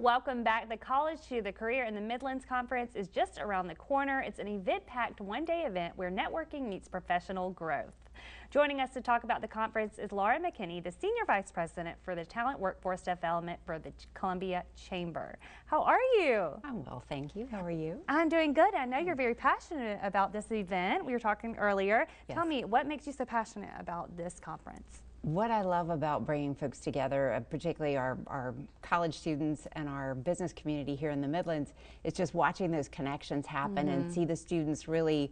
Welcome back. The College to the Career in the Midlands Conference is just around the corner. It's an event-packed one-day event where networking meets professional growth. Joining us to talk about the conference is Laura McKinney, the Senior Vice President for the Talent Workforce Development for the Columbia Chamber. How are you? I'm well, thank you. How are you? I'm doing good. I know you're very passionate about this event. We were talking earlier. Yes. Tell me, what makes you so passionate about this conference? What I love about bringing folks together, particularly our college students and our business community here in the Midlands, is just watching those connections happen and see the students really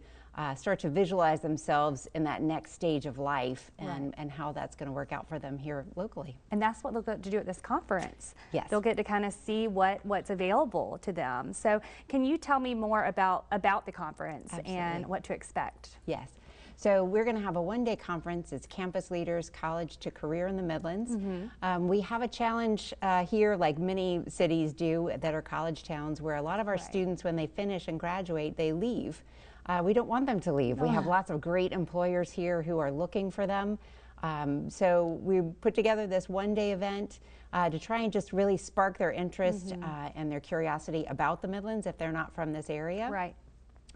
start to visualize themselves in that next stage of life and how that's going to work out for them here locally. And that's what they'll get to do at this conference. Yes. They'll get to kind of see what's available to them. So can you tell me more about the conference and what to expect? Yes. So we're going to have a one-day conference. It's Campus Leaders College to Career in the Midlands. We have a challenge here, like many cities do that are college towns, where a lot of our students, when they finish and graduate, they leave. We don't want them to leave. We have lots of great employers here who are looking for them. So we put together this one-day event to try and just really spark their interest and their curiosity about the Midlands if they're not from this area. Right.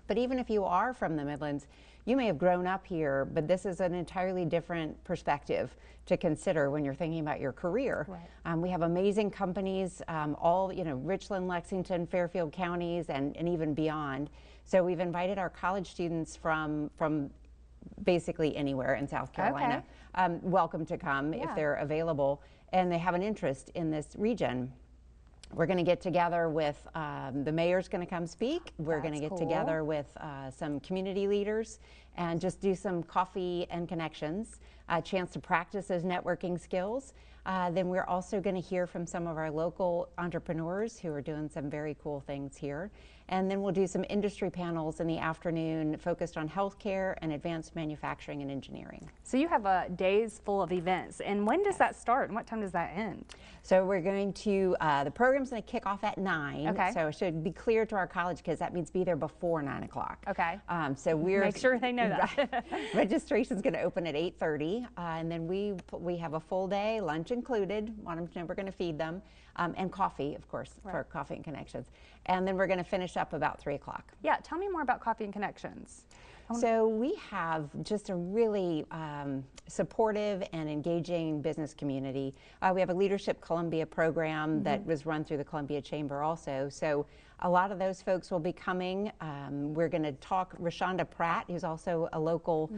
But even if you are from the Midlands, you may have grown up here, but this is an entirely different perspective to consider when you're thinking about your career. Right. We have amazing companies, all, Richland, Lexington, Fairfield counties, and even beyond. So we've invited our college students from basically anywhere in South Carolina. Welcome to come if they're available and they have an interest in this region. We're going to get together with, the mayor's going to come speak. We're going to get together with some community leaders and just do some coffee and connections, a chance to practice those networking skills. Then we're also going to hear from some of our local entrepreneurs who are doing some very cool things here. And then we'll do some industry panels in the afternoon focused on healthcare and advanced manufacturing and engineering. So you have days full of events. And when does that start and what time does that end? So we're going to, the program's going to kick off at 9. Okay. So it should be clear to our college kids. That means be there before 9 o'clock. Okay. So we're make sure they know that. Registration's going to open at 8:30, and then we have a full day, lunch included. Want them to know we're going to feed them, and coffee, of course, for coffee and connections. And then we're going to finish up about 3 o'clock. Yeah, tell me more about Coffee and Connections. So we have just a really supportive and engaging business community. We have a Leadership Columbia program that was run through the Columbia Chamber also. So a lot of those folks will be coming. We're going to talk Rashonda Pratt, who's also a local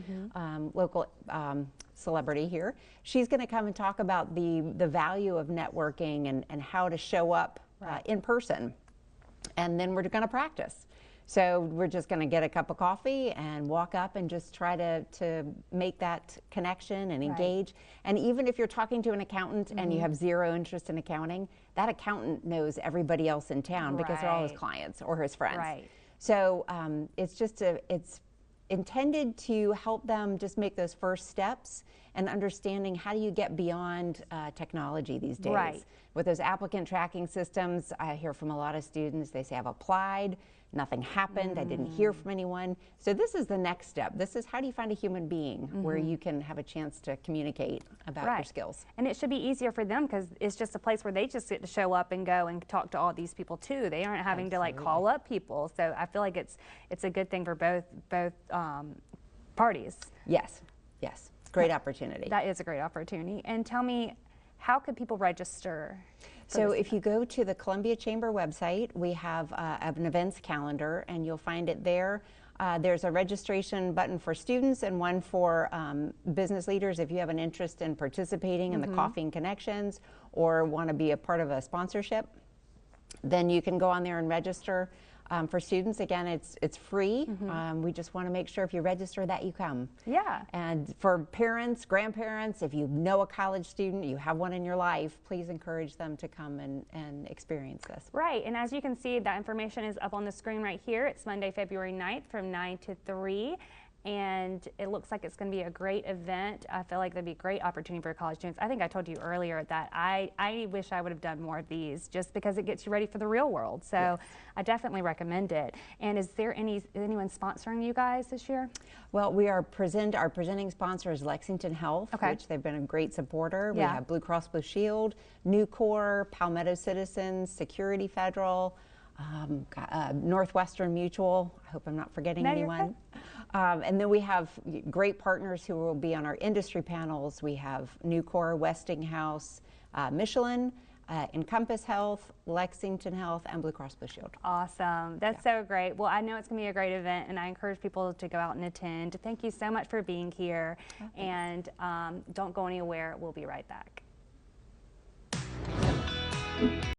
celebrity here. She's going to come and talk about the value of networking and how to show up in person. And then we're going to practice. So we're just going to get a cup of coffee and walk up and just try to make that connection and engage. And even if you're talking to an accountant and you have zero interest in accounting, that accountant knows everybody else in town because they're all his clients or his friends. Right. So it's intended to help them just make those first steps and understanding how do you get beyond technology these days. Right. With those applicant tracking systems, I hear from a lot of students, they say, I've applied, nothing happened, I didn't hear from anyone. So this is the next step. This is how do you find a human being where you can have a chance to communicate about your skills. And it should be easier for them because it's just a place where they just get to show up and go and talk to all these people too. They aren't having to like call up people. So I feel like it's a good thing for both parties. Yes, yes, great opportunity. That is a great opportunity. And tell me, how can people register? So if you go to the Columbia Chamber website, we have an events calendar and you'll find it there. There's a registration button for students and one for business leaders if you have an interest in participating in the Coffee and Connections or want to be a part of a sponsorship. Then you can go on there and register. For students, again, it's free. We just want to make sure if you register that you come. Yeah. And for parents, grandparents, if you know a college student, you have one in your life, please encourage them to come and experience this. Right, and as you can see, that information is up on the screen right here. It's Monday, February 9th from 9 to 3. and it looks like it's going to be a great event. I feel like there'd be a great opportunity for college students. I think I told you earlier that I wish I would have done more of these just because it gets you ready for the real world. So Yes. I definitely recommend it. And is there anyone sponsoring you guys this year? Well, our presenting sponsor is Lexington Health, Okay. which they've been a great supporter. We Yeah. have Blue Cross Blue Shield, Nucor, Palmetto Citizens, Security Federal, Northwestern Mutual. I hope I'm not forgetting No, you're anyone. And then we have great partners who will be on our industry panels. We have Nucor, Westinghouse, Michelin, Encompass Health, Lexington Health, and Blue Cross Blue Shield. Awesome. That's so great. Well, I know it's going to be a great event, and I encourage people to go out and attend. Thank you so much for being here. And don't go anywhere. We'll be right back.